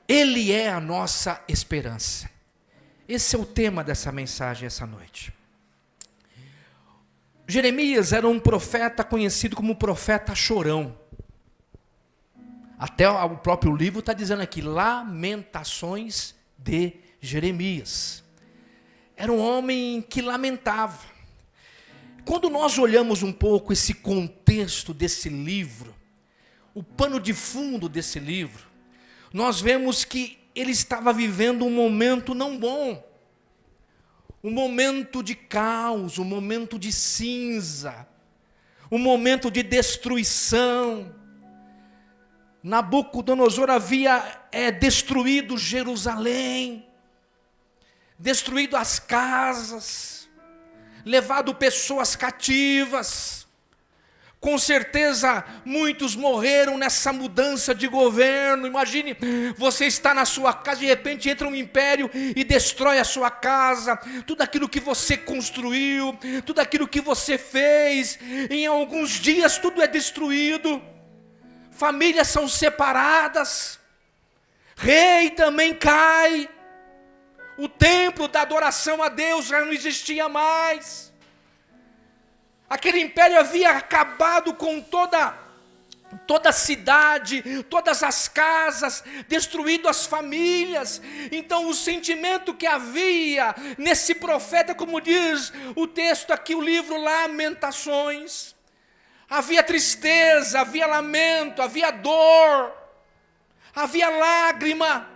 Ele é a nossa esperança. Esse é o tema dessa mensagem essa noite. Jeremias era um profeta conhecido como profeta chorão. Até o próprio livro está dizendo aqui, Lamentações de Jeremias. Era um homem que lamentava. Quando nós olhamos um pouco esse contexto desse livro, o pano de fundo desse livro, nós vemos que ele estava vivendo um momento não bom. Um momento de caos, um momento de cinza, um momento de destruição. Nabucodonosor havia destruído Jerusalém, destruído as casas, levado pessoas cativas. Com certeza muitos morreram nessa mudança de governo. Imagine, você está na sua casa, de repente entra um império e destrói a sua casa, tudo aquilo que você construiu, tudo aquilo que você fez, em alguns dias tudo é destruído. Famílias são separadas, rei também cai, o templo da adoração a Deus já não existia mais. Aquele império havia acabado com toda a cidade, todas as casas, destruído as famílias. Então o sentimento que havia nesse profeta, como diz o texto aqui, o livro Lamentações, havia tristeza, havia lamento, havia dor, havia lágrima.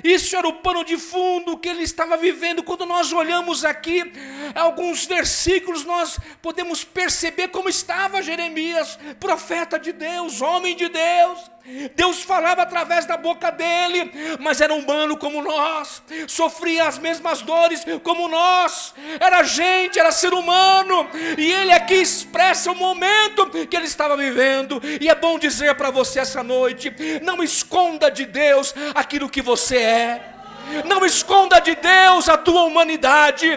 Isso era o pano de fundo que ele estava vivendo. Quando nós olhamos aqui alguns versículos, nós podemos perceber como estava Jeremias, profeta de Deus, homem de Deus. Deus falava através da boca dele, mas era humano como nós, sofria as mesmas dores como nós, era gente, era ser humano, e ele aqui expressa o momento que ele estava vivendo. E é bom dizer para você essa noite, não esconda de Deus aquilo que você é. Não esconda de Deus a tua humanidade.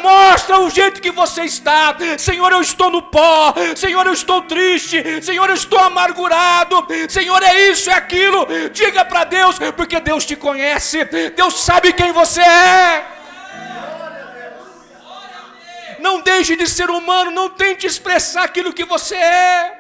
Mostra o jeito que você está. Senhor, eu estou no pó. Senhor, eu estou triste. Senhor, eu estou amargurado. Senhor, é isso, é aquilo. Diga para Deus, porque Deus te conhece. Deus sabe quem você é. Não deixe de ser humano. Não tente expressar aquilo que você é.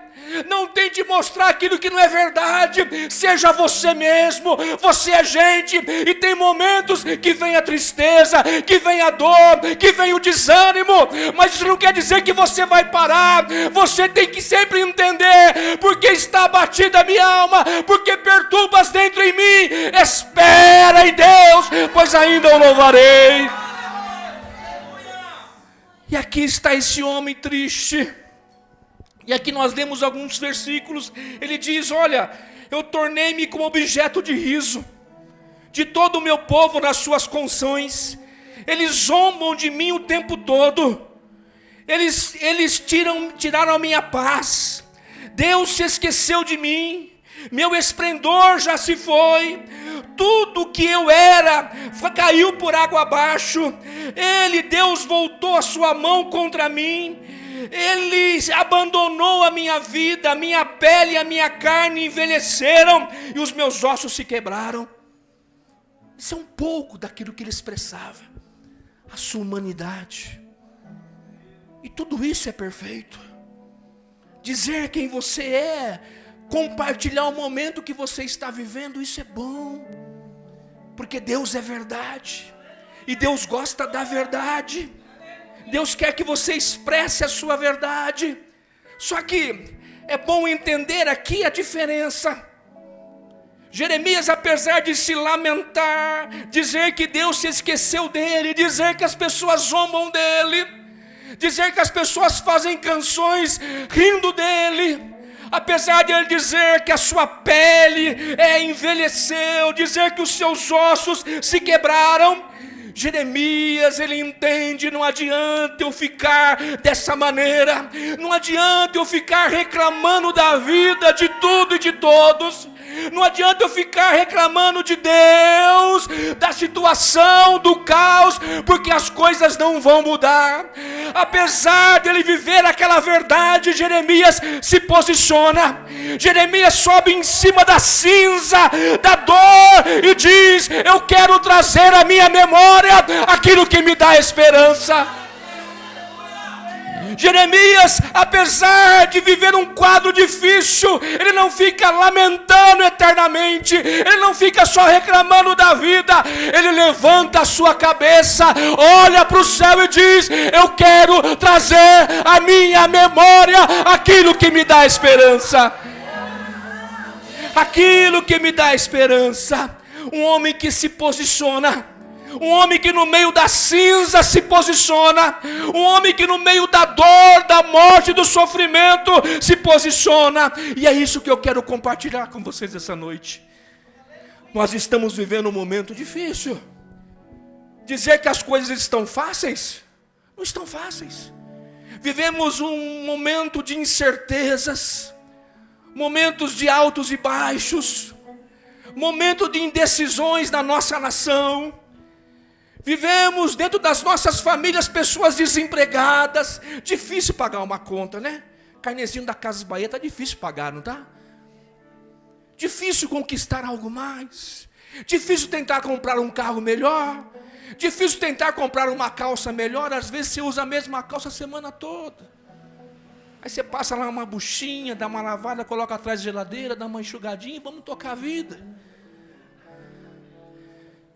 Não tente mostrar aquilo que não é verdade. Seja você mesmo. Você é gente, e tem momentos que vem a tristeza, que vem a dor, que vem o desânimo, mas isso não quer dizer que você vai parar. Você tem que sempre entender, porque está abatida a minha alma, porque perturbas dentro em mim. Espera em Deus, pois ainda o louvarei. E aqui está esse homem triste. E aqui nós lemos alguns versículos. Ele diz, olha, eu tornei-me como objeto de riso de todo o meu povo nas suas canções. Eles zombam de mim o tempo todo. Eles tiraram a minha paz. Deus se esqueceu de mim. Meu esplendor já se foi. Tudo que eu era caiu por água abaixo. Deus voltou a sua mão contra mim. Ele abandonou a minha vida, a minha pele e a minha carne envelheceram e os meus ossos se quebraram. Isso é um pouco daquilo que ele expressava, a sua humanidade. E tudo isso é perfeito. Dizer quem você é, compartilhar o momento que você está vivendo, isso é bom. Porque Deus é verdade. E Deus gosta da verdade. Deus quer que você expresse a sua verdade. Só que é bom entender aqui a diferença. Jeremias, apesar de se lamentar, dizer que Deus se esqueceu dele, dizer que as pessoas zombam dele, dizer que as pessoas fazem canções rindo dele, apesar de ele dizer que a sua pele envelheceu, dizer que os seus ossos se quebraram, Jeremias, ele entende, não adianta eu ficar dessa maneira, não adianta eu ficar reclamando da vida, de tudo e de todos. Não adianta eu ficar reclamando de Deus, da situação, do caos, porque as coisas não vão mudar. Apesar dele viver aquela verdade, Jeremias se posiciona. Jeremias sobe em cima da cinza, da dor, e diz: eu quero trazer à minha memória aquilo que me dá esperança. Jeremias, apesar de viver um quadro difícil, ele não fica lamentando eternamente, ele não fica só reclamando da vida, ele levanta a sua cabeça, olha para o céu e diz: eu quero trazer à minha memória aquilo que me dá esperança. Aquilo que me dá esperança. Um homem que se posiciona. Um homem que no meio da cinza se posiciona. Um homem que no meio da dor, da morte, do sofrimento se posiciona. E é isso que eu quero compartilhar com vocês essa noite. Nós estamos vivendo um momento difícil. Dizer que as coisas estão fáceis, não estão fáceis. Vivemos um momento de incertezas, momentos de altos e baixos, momento de indecisões na nossa nação. Vivemos dentro das nossas famílias pessoas desempregadas. Difícil pagar uma conta, né? Carnezinho da Casas Bahia está difícil pagar, não está? Difícil conquistar algo mais. Difícil tentar comprar um carro melhor. Difícil tentar comprar uma calça melhor. Às vezes você usa a mesma calça a semana toda. Aí você passa lá uma buchinha, dá uma lavada, coloca atrás da geladeira, dá uma enxugadinha e vamos tocar a vida.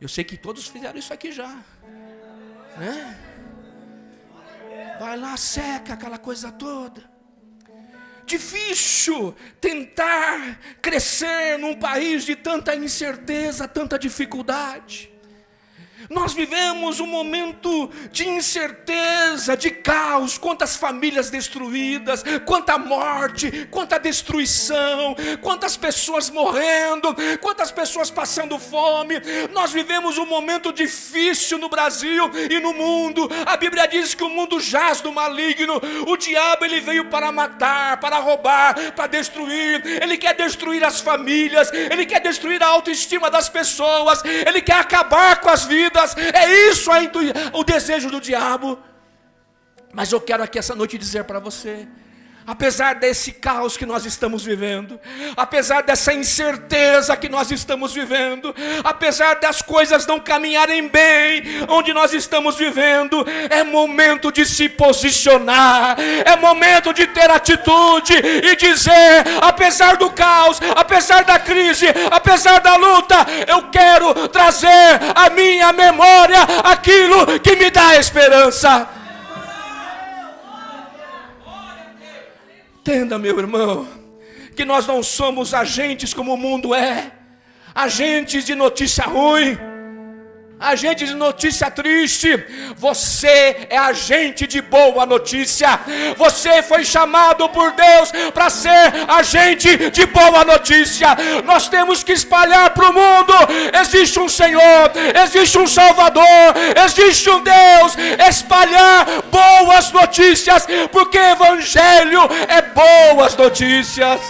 Eu sei que todos fizeram isso aqui já, né? Vai lá, seca aquela coisa toda. Difícil tentar crescer num país de tanta incerteza, tanta dificuldade. Nós vivemos um momento de incerteza, de caos, quantas famílias destruídas, quanta morte, quanta destruição, quantas pessoas morrendo, quantas pessoas passando fome. Nós vivemos um momento difícil no Brasil e no mundo. A Bíblia diz que o mundo jaz do maligno. O diabo, ele veio para matar, para roubar, para destruir. Ele quer destruir as famílias, ele quer destruir a autoestima das pessoas, ele quer acabar com as vidas. É isso o desejo do diabo. Mas eu quero aqui essa noite dizer para você: apesar desse caos que nós estamos vivendo, apesar dessa incerteza que nós estamos vivendo, apesar das coisas não caminharem bem onde nós estamos vivendo, é momento de se posicionar, é momento de ter atitude e dizer: apesar do caos, apesar da crise, apesar da luta, eu quero trazer à minha memória aquilo que me dá esperança. Entenda, meu irmão, que nós não somos agentes como o mundo é, agentes de notícia ruim, agente de notícia triste. Você é agente de boa notícia. Você foi chamado por Deus para ser agente de boa notícia. Nós temos que espalhar para o mundo: existe um Senhor, existe um Salvador, existe um Deus. Espalhar boas notícias, porque Evangelho é boas notícias.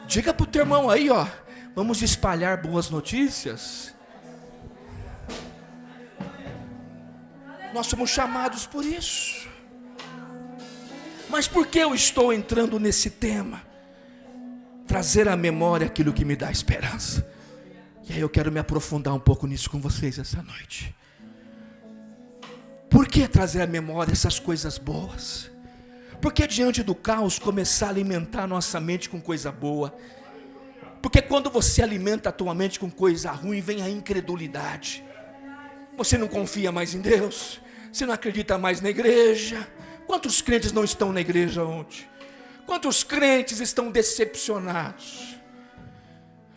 Diga para o teu irmão aí, ó, vamos espalhar boas notícias. Nós somos chamados por isso. Mas por que eu estou entrando nesse tema? Trazer à memória aquilo que me dá esperança. E aí eu quero me aprofundar um pouco nisso com vocês essa noite. Por que trazer à memória essas coisas boas? Porque diante do caos começar a alimentar a nossa mente com coisa boa. Porque quando você alimenta a tua mente com coisa ruim, vem a incredulidade. Você não confia mais em Deus, você não acredita mais na igreja. Quantos crentes não estão na igreja ontem? Quantos crentes estão decepcionados?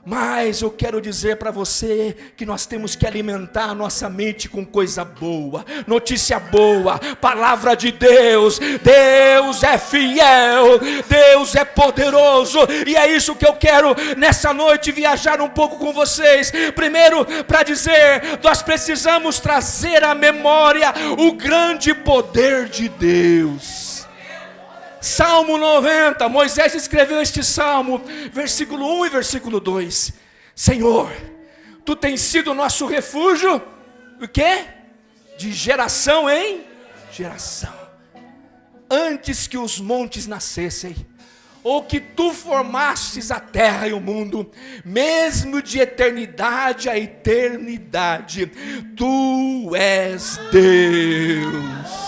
Mas eu quero dizer para você que nós temos que alimentar a nossa mente com coisa boa, notícia boa, palavra de Deus. Deus é fiel, Deus é poderoso, e é isso que eu quero nessa noite viajar um pouco com vocês. Primeiro, para dizer, nós precisamos trazer à memória o grande poder de Deus. Salmo 90, Moisés escreveu este salmo, versículo 1 e versículo 2. Senhor, Tu tens sido o nosso refúgio, o quê? De geração em geração. Antes que os montes nascessem, ou que Tu formastes a terra e o mundo, mesmo de eternidade a eternidade, Tu és Deus.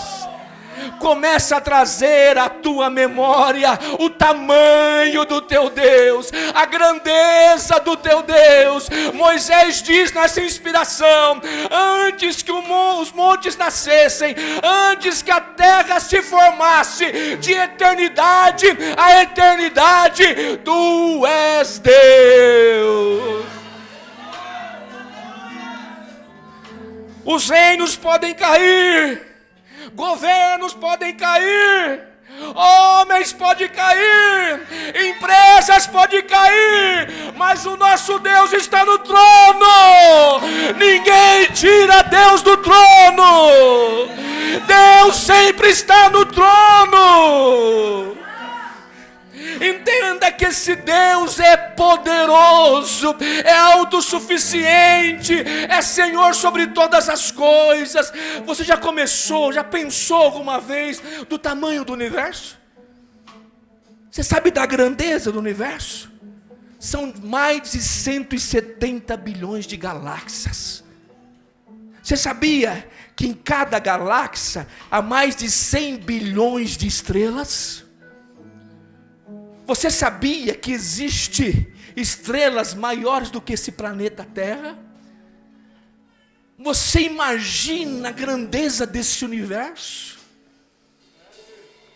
Começa a trazer à tua memória o tamanho do teu Deus, a grandeza do teu Deus. Moisés diz nessa inspiração: antes que os montes nascessem, antes que a terra se formasse, de eternidade a eternidade, Tu és Deus. Os reinos podem cair, governos podem cair, homens podem cair, empresas podem cair, mas o nosso Deus está no trono. Ninguém tira Deus do trono. Deus sempre está no trono. Entenda que esse Deus é poderoso, é autossuficiente, é Senhor sobre todas as coisas. Você já pensou alguma vez do tamanho do universo? Você sabe da grandeza do universo? São mais de 170 bilhões de galáxias. Você sabia que em cada galáxia há mais de 100 bilhões de estrelas? Você sabia que existe estrelas maiores do que esse planeta Terra? Você imagina a grandeza desse universo?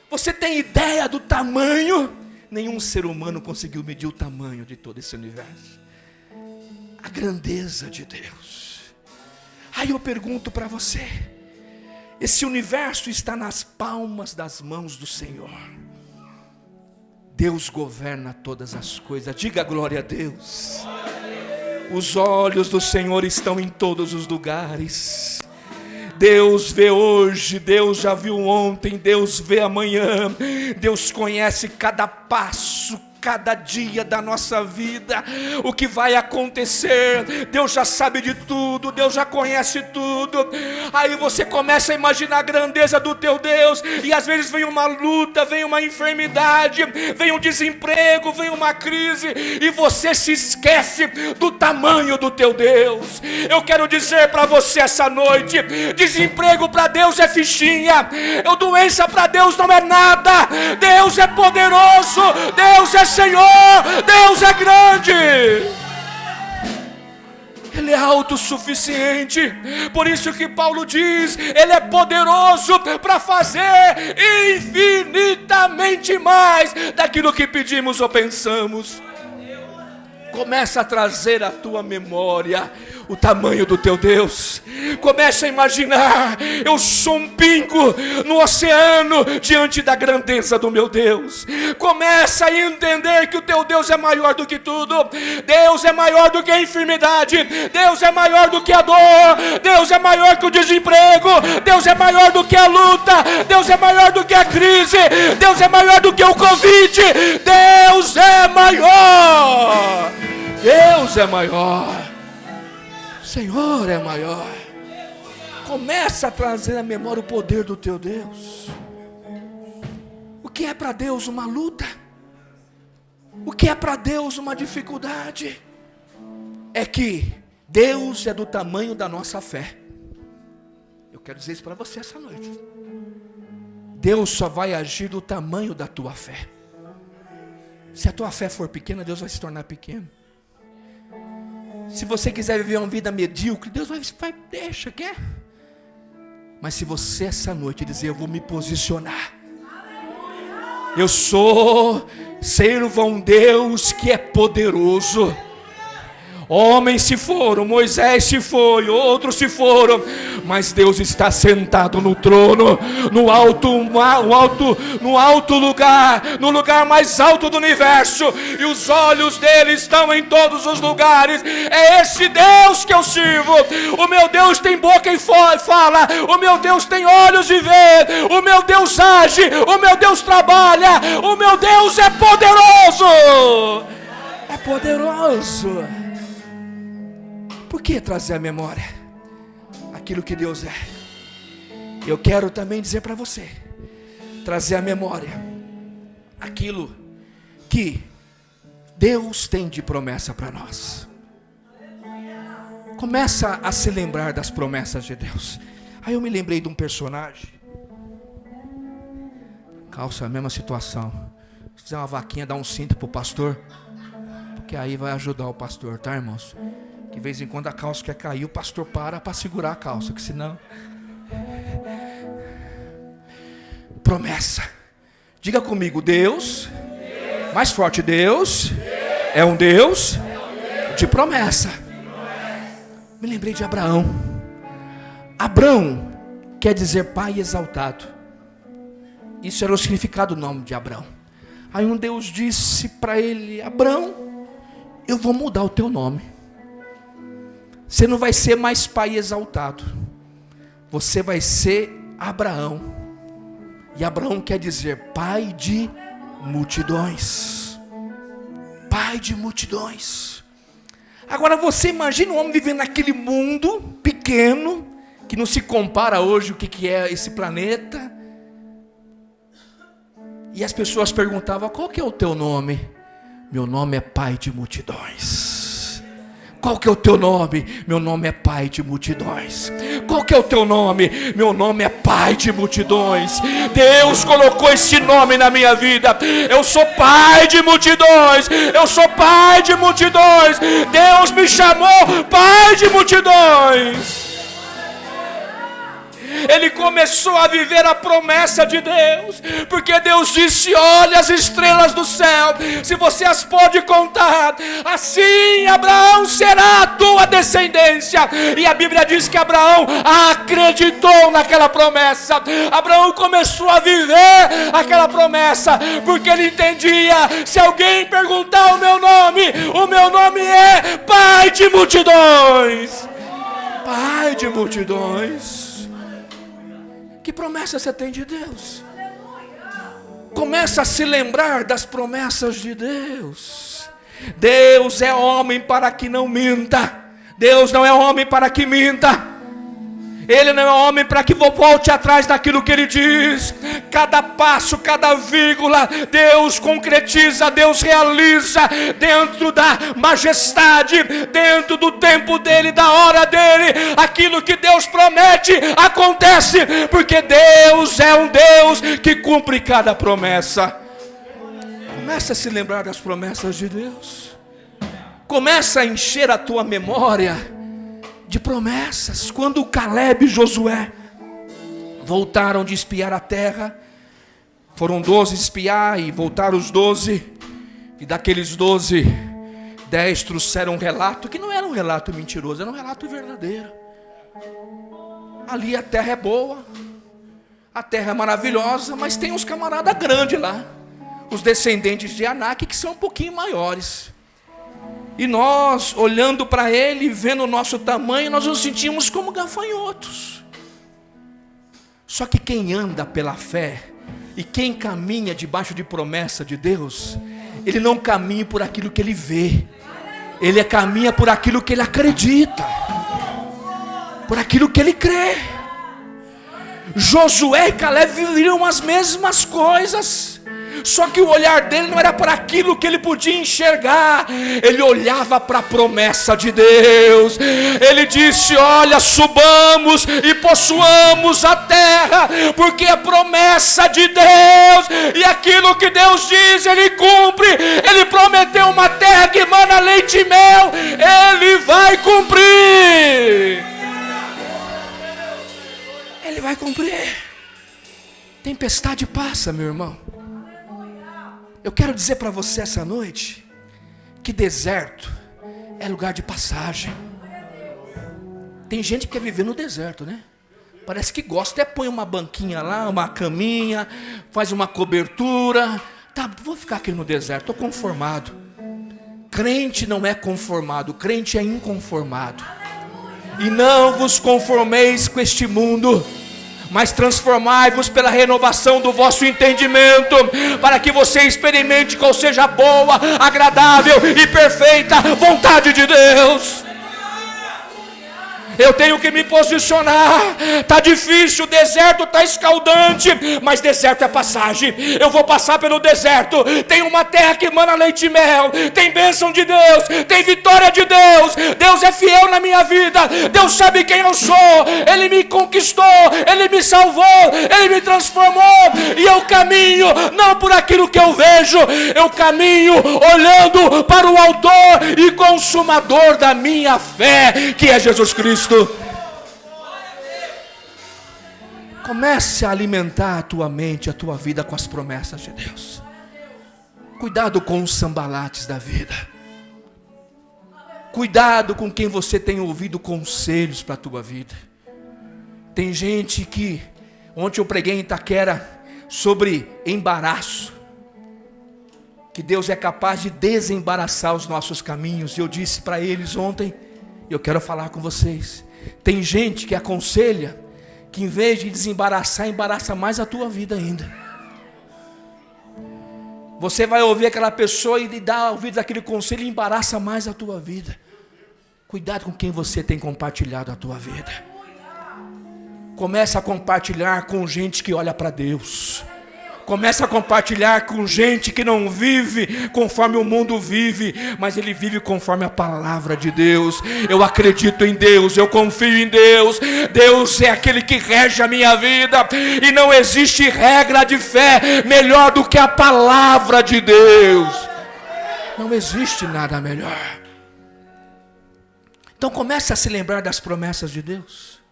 Você tem ideia do tamanho? Nenhum ser humano conseguiu medir o tamanho de todo esse universo. A grandeza de Deus. Aí eu pergunto para você: esse universo está nas palmas das mãos do Senhor. Deus governa todas as coisas. Diga glória a Deus. Os olhos do Senhor estão em todos os lugares. Deus vê hoje, Deus já viu ontem, Deus vê amanhã. Deus conhece cada passo, cada dia da nossa vida, o que vai acontecer. Deus já sabe de tudo, Deus já conhece tudo. Aí você começa a imaginar a grandeza do teu Deus, e às vezes vem uma luta, vem uma enfermidade, vem um desemprego, vem uma crise, e você se esquece do tamanho do teu Deus. Eu quero dizer para você essa noite: desemprego para Deus é fichinha, doença para Deus não é nada. Deus é poderoso, Deus é Senhor, Deus é grande, Ele é autossuficiente. Por isso que Paulo diz: Ele é poderoso para fazer infinitamente mais daquilo que pedimos ou pensamos. Começa a trazer à tua memória o tamanho do teu Deus. Começa a imaginar: eu sou um pingo no oceano diante da grandeza do meu Deus. Começa a entender que o teu Deus é maior do que tudo. Deus é maior do que a enfermidade, Deus é maior do que a dor, Deus é maior que o desemprego, Deus é maior do que a luta, Deus é maior do que a crise, Deus é maior do que o Covid. Deus é maior, Deus é maior, o Senhor é maior. Começa a trazer à memória o poder do teu Deus. O que é para Deus uma luta? O que é para Deus uma dificuldade? É que Deus é do tamanho da nossa fé. Eu quero dizer isso para você essa noite. Deus só vai agir do tamanho da tua fé. Se a tua fé for pequena, Deus vai se tornar pequeno. Se você quiser viver uma vida medíocre, Deus vai deixa, quer? Mas se você essa noite dizer: eu vou me posicionar, eu sirvo a um Deus que é poderoso, Homens se foram, Moisés se foi, outros se foram, mas Deus está sentado no trono, no alto lugar, no lugar mais alto do universo, e os olhos dele estão em todos os lugares. É esse Deus que eu sirvo. O meu Deus tem boca e fala, o meu Deus tem olhos e vê, o meu Deus age, o meu Deus trabalha, o meu Deus é poderoso. É poderoso. Por que trazer à memória aquilo que Deus é? Eu quero também dizer para você, trazer à memória aquilo que Deus tem de promessa para nós. Começa a se lembrar das promessas de Deus. Aí eu me lembrei de um personagem. Calça, a mesma situação. Se fizer uma vaquinha, dá um cinto para o pastor, porque aí vai ajudar o pastor, tá, irmãos? Que de vez em quando a calça quer cair, o pastor para segurar a calça, que senão... Promessa. Diga comigo, Deus, mais forte, Deus é um Deus de promessa. Me lembrei de Abraão. Abrão quer dizer pai exaltado. Isso era o significado do nome de Abrão. Aí um Deus disse para ele: Abrão, eu vou mudar o teu nome. Você não vai ser mais pai exaltado, você vai ser Abraão. E Abraão quer dizer pai de multidões. Pai de multidões. Agora você imagina um homem vivendo naquele mundo pequeno, que não se compara hoje o que é esse planeta. E as pessoas perguntavam: qual que é o teu nome? Meu nome é pai de multidões. Qual que é o teu nome? Meu nome é pai de multidões. Qual que é o teu nome? Meu nome é pai de multidões. Deus colocou esse nome na minha vida. Eu sou pai de multidões. Eu sou pai de multidões. Deus me chamou pai de multidões. Ele começou a viver a promessa de Deus, porque Deus disse: olha as estrelas do céu, se você as pode contar, assim Abraão será a tua descendência. E a Bíblia diz que Abraão acreditou naquela promessa. Abraão começou a viver aquela promessa, porque ele entendia: se alguém perguntar o meu nome é pai de multidões. Pai de multidões. Que promessa você tem de Deus? Começa a se lembrar das promessas de Deus. Deus é homem para que não minta. Deus não é homem para que minta. Ele não é homem para que volte atrás daquilo que ele diz. Cada passo, cada vírgula, Deus concretiza, Deus realiza dentro da majestade, dentro do tempo dele, da hora dele. Aquilo que Deus promete acontece, porque Deus é um Deus que cumpre cada promessa. Começa a se lembrar das promessas de Deus. Começa a encher a tua memória de promessas. Quando Caleb e Josué voltaram de espiar a terra, foram 12 espiar e voltaram os 12, e daqueles 12, 10 trouxeram um relato, que não era um relato mentiroso, era um relato verdadeiro. Ali a terra é boa, a terra é maravilhosa, mas tem uns camaradas grandes lá, os descendentes de Anak, que são um pouquinho maiores. E nós, olhando para ele, vendo o nosso tamanho, nós nos sentimos como gafanhotos. Só que quem anda pela fé, e quem caminha debaixo de promessa de Deus, ele não caminha por aquilo que ele vê, ele caminha por aquilo que ele acredita, por aquilo que ele crê. Josué e Caleb viviam as mesmas coisas, só que o olhar dele não era para aquilo que ele podia enxergar, ele olhava para a promessa de Deus. Ele disse: olha, subamos e possuamos a terra, porque é promessa de Deus, e aquilo que Deus diz, ele cumpre. Ele prometeu uma terra que emana leite e mel, ele vai cumprir. Ele vai cumprir. Tempestade passa, meu irmão. Eu quero dizer para você essa noite que deserto é lugar de passagem. Tem gente que quer viver no deserto, né? Parece que gosta, até põe uma banquinha lá, uma caminha, faz uma cobertura. Tá, vou ficar aqui no deserto, estou conformado. Crente não é conformado, crente é inconformado. E não vos conformeis com este mundo, mas transformai-vos pela renovação do vosso entendimento, para que você experimente qual seja a boa, agradável e perfeita vontade de Deus. Eu tenho que me posicionar. Está difícil, o deserto está escaldante, mas deserto é passagem. Eu vou passar pelo deserto. Tem uma terra que emana leite e mel. Tem bênção de Deus, tem vitória de Deus. Deus é fiel na minha vida. Deus sabe quem eu sou. Ele me conquistou, Ele me salvou, Ele me transformou. E eu caminho não por aquilo que eu vejo, eu caminho olhando para o autor e consumador da minha fé, que é Jesus Cristo. Comece a alimentar a tua mente, a tua vida com as promessas de Deus. Cuidado com os sambalates da vida. Cuidado com quem você tem ouvido conselhos para a tua vida. Tem gente que, ontem eu preguei em Itaquera sobre embaraço, que Deus é capaz de desembaraçar os nossos caminhos. E eu disse para eles ontem, eu quero falar com vocês. Tem gente que aconselha que em vez de desembaraçar, embaraça mais a tua vida ainda. Você vai ouvir aquela pessoa e dá ouvidos àquele conselho e embaraça mais a tua vida. Cuidado com quem você tem compartilhado a tua vida. Comece a compartilhar com gente que olha para Deus. Comece a compartilhar com gente que não vive conforme o mundo vive, mas ele vive conforme a palavra de Deus. Eu acredito em Deus, eu confio em Deus. Deus é aquele que rege a minha vida, e não existe regra de fé melhor do que a palavra de Deus. Não existe nada melhor. Então comece a se lembrar das promessas de Deus.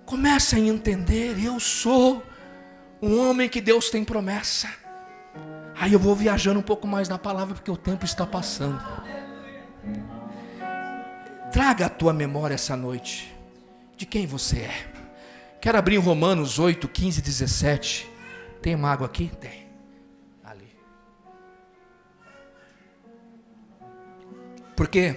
Comece a entender, eu sou um homem que Deus tem promessa. Aí eu vou viajando um pouco mais na palavra, porque o tempo está passando. Traga à tua memória essa noite de quem você é. Quero abrir em Romanos 8, 15 e 17. Tem uma água aqui? Tem. Ali. Porque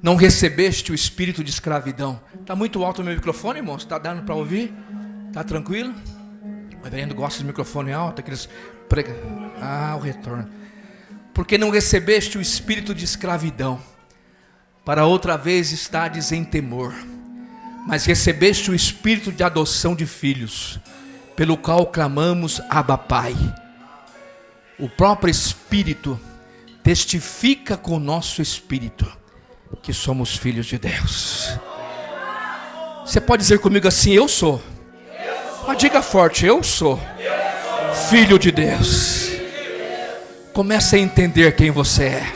não recebeste o espírito de escravidão. Está muito alto o meu microfone, irmão? Está dando para ouvir? Está tranquilo? O reverendo gosta de microfone alto, aqueles prega. O retorno. Porque não recebeste o espírito de escravidão, para outra vez estares em temor, mas recebeste o espírito de adoção de filhos, pelo qual clamamos Abba Pai. O próprio Espírito testifica com o nosso espírito que somos filhos de Deus. Você pode dizer comigo assim: eu sou. Mas diga forte: eu sou filho de Deus. Comece a entender quem você é.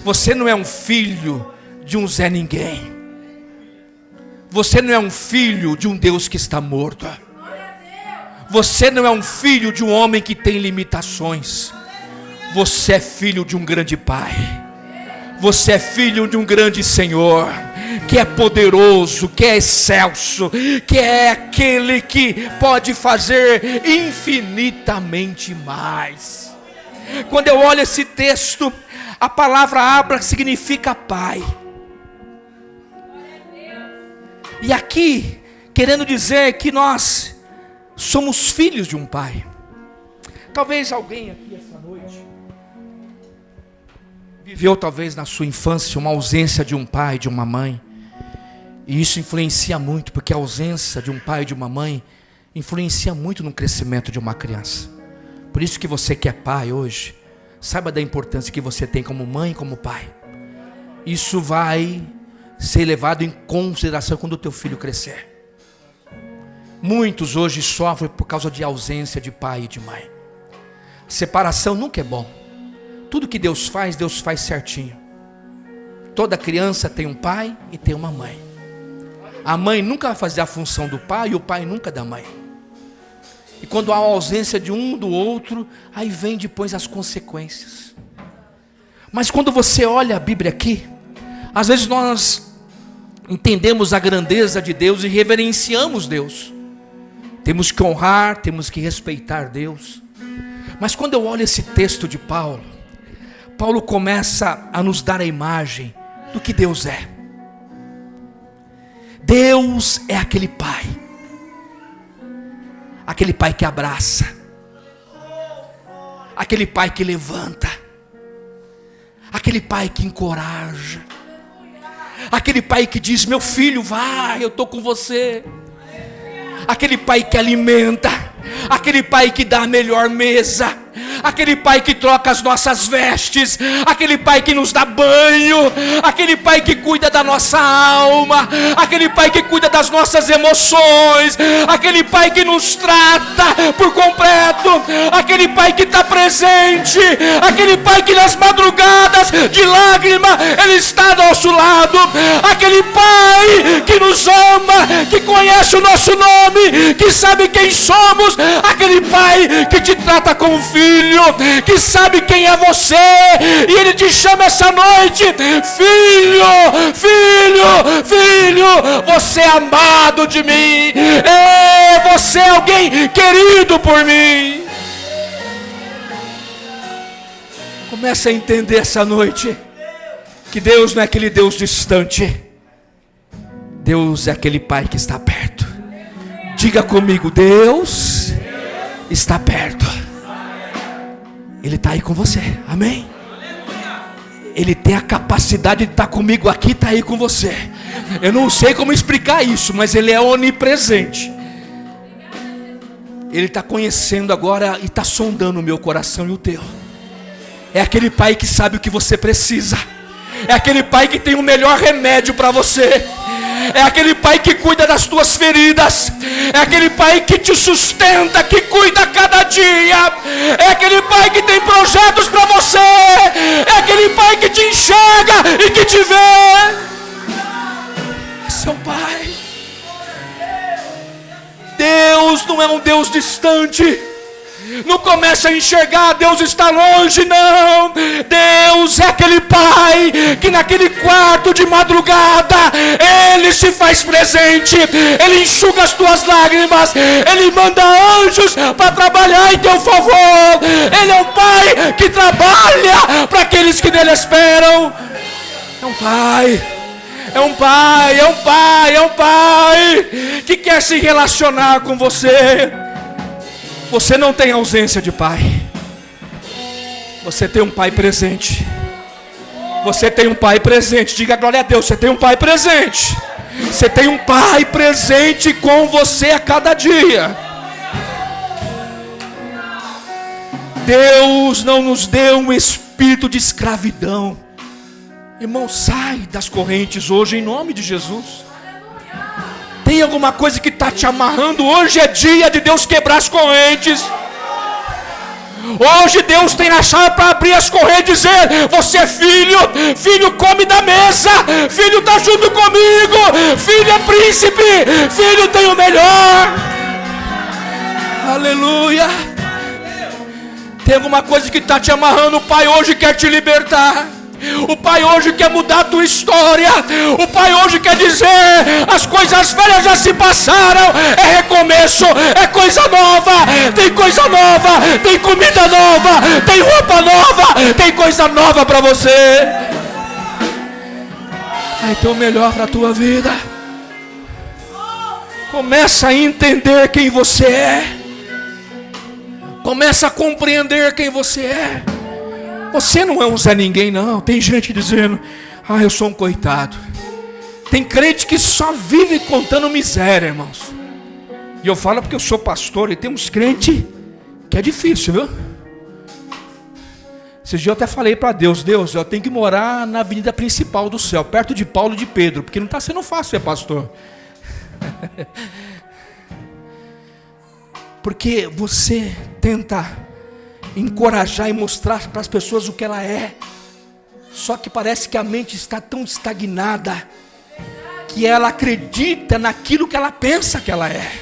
Você não é um filho de um Zé Ninguém. Você não é um filho de um Deus que está morto. Você não é um filho de um homem que tem limitações. Você é filho de um grande Pai. Você é filho de um grande Senhor, que é poderoso, que é excelso, que é aquele que pode fazer infinitamente mais. Quando eu olho esse texto, a palavra Abra significa pai. E aqui, querendo dizer que nós somos filhos de um pai. Talvez alguém aqui essa noite viveu talvez na sua infância uma ausência de um pai, de uma mãe. E isso influencia muito, porque a ausência de um pai e de uma mãe influencia muito no crescimento de uma criança. Por isso que você que é pai hoje, saiba da importância que você tem como mãe e como pai. Isso vai ser levado em consideração quando o teu filho crescer. Muitos hoje sofrem por causa de ausência de pai e de mãe. Separação nunca é bom. Tudo que Deus faz certinho. Toda criança tem um pai e tem uma mãe. A mãe nunca vai fazer a função do pai e o pai nunca da mãe. E quando há a ausência de um do outro, aí vem depois as consequências. Mas quando você olha a Bíblia aqui, às vezes nós entendemos a grandeza de Deus e reverenciamos Deus. Temos que honrar, temos que respeitar Deus. Mas quando eu olho esse texto de Paulo, Paulo começa a nos dar a imagem do que Deus é. Deus é aquele pai que abraça, aquele pai que levanta, aquele pai que encoraja, aquele pai que diz: meu filho, vai, eu estou com você. Aquele pai que alimenta, aquele pai que dá a melhor mesa, aquele pai que troca as nossas vestes, aquele pai que nos dá banho, aquele pai que cuida da nossa alma, aquele pai que cuida das nossas emoções, aquele pai que nos trata por completo, aquele pai que está presente, aquele pai que nas madrugadas de lágrima Ele está ao nosso lado, aquele pai que nos ama, que conhece o nosso nome, que sabe quem somos, aquele pai que te trata como filho, que sabe quem é você, e Ele te chama essa noite: filho, filho, filho, você é amado de mim, você é alguém querido por mim. Comece a entender essa noite que Deus não é aquele Deus distante, Deus é aquele pai que está perto. Diga comigo: Deus está perto. Ele está aí com você, amém? Ele tem a capacidade de estar comigo aqui, está aí com você. Eu não sei como explicar isso, mas Ele é onipresente. Ele está conhecendo agora e está sondando o meu coração e o teu. É aquele pai que sabe o que você precisa. É aquele pai que tem o melhor remédio para você. É aquele pai que cuida das tuas feridas. É aquele pai que te sustenta, que cuida cada dia. É aquele pai que tem projetos para você. É aquele pai que te enxerga e que te vê. Esse é o pai. Deus não é um Deus distante. Não comece a enxergar, Deus está longe, não. Deus é aquele pai que naquele quarto de madrugada Ele se faz presente. Ele enxuga as tuas lágrimas. Ele manda anjos para trabalhar em teu favor. Ele é um pai que trabalha para aqueles que nele esperam. É um pai. É um pai, é um pai, é um pai que quer se relacionar com você. Você não tem ausência de pai. Você tem um pai presente. Você tem um pai presente. Diga glória a Deus, você tem um pai presente. Você tem um pai presente com você a cada dia. Deus não nos deu um espírito de escravidão. Irmão, sai das correntes hoje em nome de Jesus. Tem alguma coisa que está te amarrando? Hoje é dia de Deus quebrar as correntes. Hoje Deus tem a chave para abrir as correntes e dizer: você é filho, filho come da mesa, filho está junto comigo, filho é príncipe, filho tem o melhor. Aleluia. Tem alguma coisa que está te amarrando? O Pai hoje quer te libertar. O Pai hoje quer mudar a tua história. O Pai hoje quer dizer: as coisas velhas já se passaram, é recomeço, é coisa nova. Tem coisa nova, tem comida nova, tem roupa nova, tem coisa nova para você. Vai ter o melhor para a tua vida. Começa a entender quem você é. Começa a compreender quem você é. Você não é um Zé Ninguém, não. Tem gente dizendo: eu sou um coitado. Tem crente que só vive contando miséria, irmãos. E eu falo porque eu sou pastor e tem uns crentes que é difícil, viu? Esses dias eu até falei para Deus: Deus, eu tenho que morar na avenida principal do céu, perto de Paulo e de Pedro, porque não está sendo fácil ser pastor. Porque você tenta encorajar e mostrar para as pessoas o que ela é, só que parece que a mente está tão estagnada que ela acredita naquilo que ela pensa que ela é.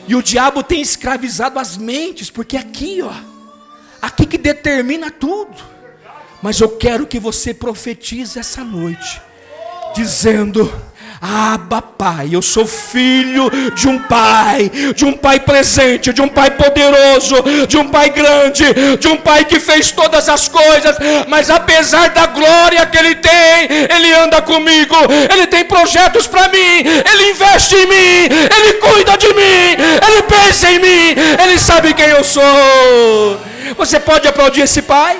E o diabo tem escravizado as mentes, porque aqui, aqui que determina tudo. Mas eu quero que você profetize essa noite, dizendo: Abba, Pai, eu sou filho de um Pai presente, de um Pai poderoso, de um Pai grande, de um Pai que fez todas as coisas, mas apesar da glória que Ele tem, Ele anda comigo, Ele tem projetos para mim, Ele investe em mim, Ele cuida de mim, Ele pensa em mim, Ele sabe quem eu sou. Você pode aplaudir esse Pai?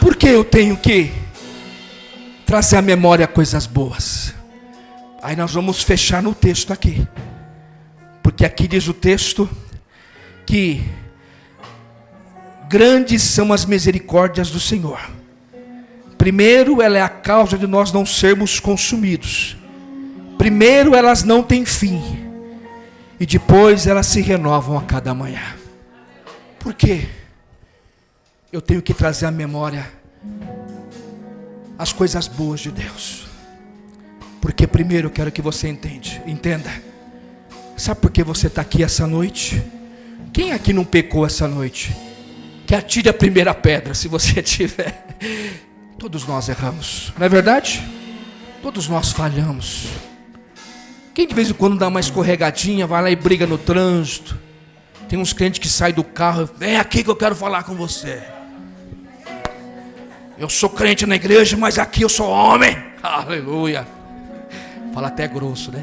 Por que eu tenho que trazer à memória coisas boas? Aí nós vamos fechar no texto aqui. Porque aqui diz o texto que grandes são as misericórdias do Senhor. Primeiro, ela é a causa de nós não sermos consumidos. Primeiro, elas não têm fim. E depois elas se renovam a cada manhã. Por quê? Eu tenho que trazer à memória as coisas boas de Deus. Porque primeiro eu quero que você entenda. Sabe por que você está aqui essa noite? Quem aqui não pecou essa noite? Que atire a primeira pedra, se você tiver. Todos nós erramos, não é verdade? Todos nós falhamos. Quem de vez em quando dá uma escorregadinha, vai lá e briga no trânsito? Tem uns crentes que saem do carro: vem aqui que eu quero falar com você. Eu sou crente na igreja, mas aqui eu sou homem. Aleluia. Fala até grosso, né?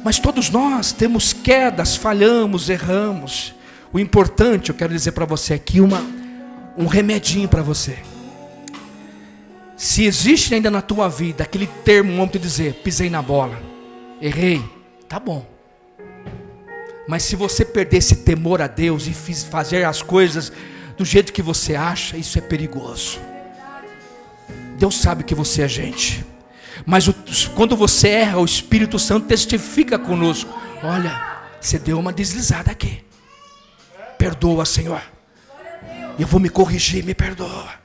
Mas todos nós temos quedas, falhamos, erramos. O importante, eu quero dizer para você aqui um remedinho para você. Se existe ainda na tua vida aquele termômetro de dizer: pisei na bola, errei, tá bom. Mas se você perder esse temor a Deus e fazer as coisas do jeito que você acha, isso é perigoso. Deus sabe que você é gente. Mas quando você erra, o Espírito Santo testifica conosco: olha, você deu uma deslizada aqui. Perdoa, Senhor. Eu vou me corrigir, me perdoa.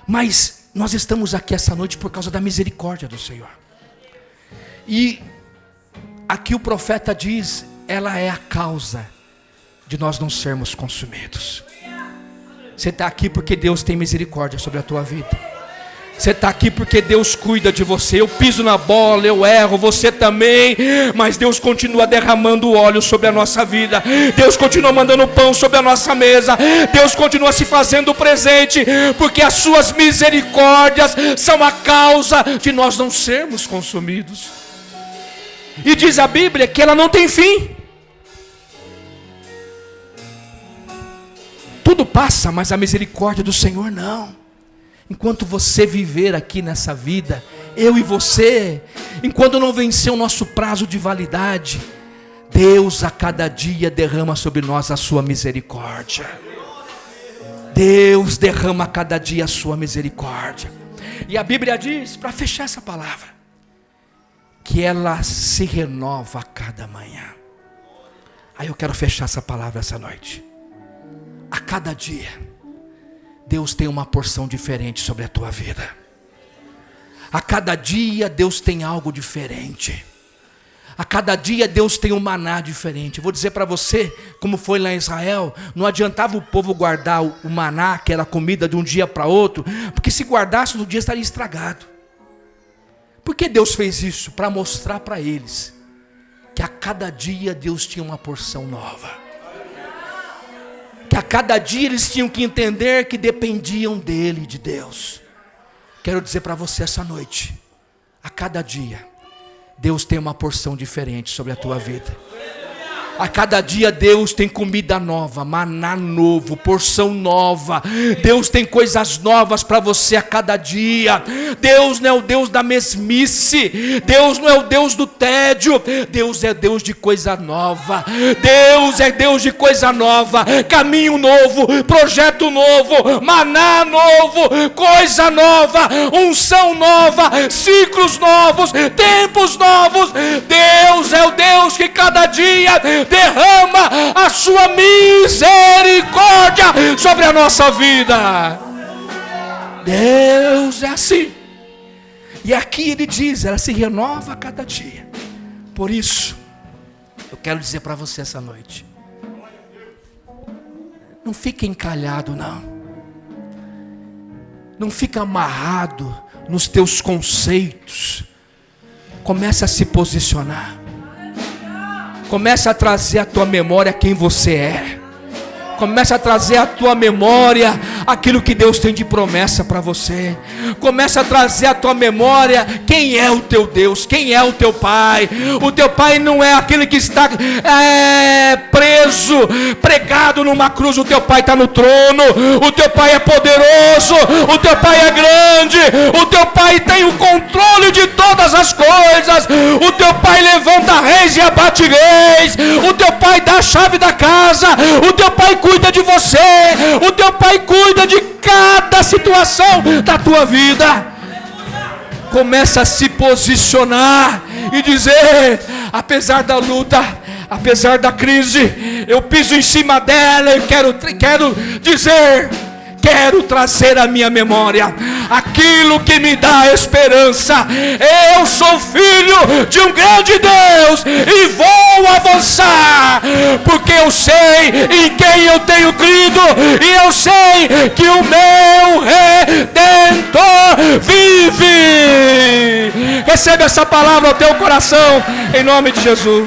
Mas nós estamos aqui essa noite por causa da misericórdia do Senhor. E aqui o profeta diz: ela é a causa de nós não sermos consumidos. Você está aqui porque Deus tem misericórdia sobre a tua vida. Você está aqui porque Deus cuida de você. Eu piso na bola, eu erro, você também. Mas Deus continua derramando óleo sobre a nossa vida. Deus continua mandando pão sobre a nossa mesa. Deus continua se fazendo presente. Porque as suas misericórdias são a causa de nós não sermos consumidos. E diz a Bíblia que ela não tem fim. Tudo passa, mas a misericórdia do Senhor não. Enquanto você viver aqui nessa vida, eu e você, enquanto não vencer o nosso prazo de validade, Deus a cada dia derrama sobre nós a sua misericórdia. Deus derrama a cada dia a sua misericórdia. E a Bíblia diz, para fechar essa palavra, que ela se renova a cada manhã. Aí eu quero fechar essa palavra essa noite. A cada dia Deus tem uma porção diferente sobre a tua vida. A cada dia Deus tem algo diferente. A cada dia Deus tem um maná diferente. Vou dizer para você, como foi lá em Israel, não adiantava o povo guardar o maná, que era a comida de um dia para outro, porque se guardasse no dia estaria estragado. Por que Deus fez isso? Para mostrar para eles que a cada dia Deus tinha uma porção nova. Que a cada dia eles tinham que entender que dependiam dele, de Deus. Quero dizer para você essa noite, a cada dia Deus tem uma porção diferente sobre a tua vida. A cada dia Deus tem comida nova, maná novo, porção nova. Deus tem coisas novas para você a cada dia. Deus não é o Deus da mesmice. Deus não é o Deus do tédio. Deus é Deus de coisa nova. Deus é Deus de coisa nova. Caminho novo, projeto novo, maná novo, coisa nova, unção nova, ciclos novos, tempos novos. Deus é o Deus que cada dia derrama a sua misericórdia sobre a nossa vida. Deus é assim. E aqui ele diz, ela se renova a cada dia. Por isso, eu quero dizer para você essa noite, não fique encalhado não. Não fica amarrado nos teus conceitos. Comece a se posicionar. Comece a trazer à tua memória quem você é. Comece a trazer à tua memória aquilo que Deus tem de promessa para você. Comece a trazer à tua memória quem é o teu Deus, quem é o teu Pai. O teu Pai não é aquele que está preso, pregado numa cruz. O teu Pai está no trono. O teu Pai é poderoso. O teu Pai é grande. O teu Pai tem o controle de todas as coisas. O teu Pai levanta reis e abate reis. O teu Pai dá a chave da casa. O teu Pai cuida de você. O teu Pai cuida de cada situação da tua vida. Começa a se posicionar e dizer: apesar da luta, apesar da crise, eu piso em cima dela e quero dizer, quero trazer à minha memória aquilo que me dá esperança. Eu sou filho de um grande Deus e vou avançar, porque eu sei em quem eu tenho crido e eu sei que o meu Redentor vive. Recebe essa palavra ao teu coração, em nome de Jesus.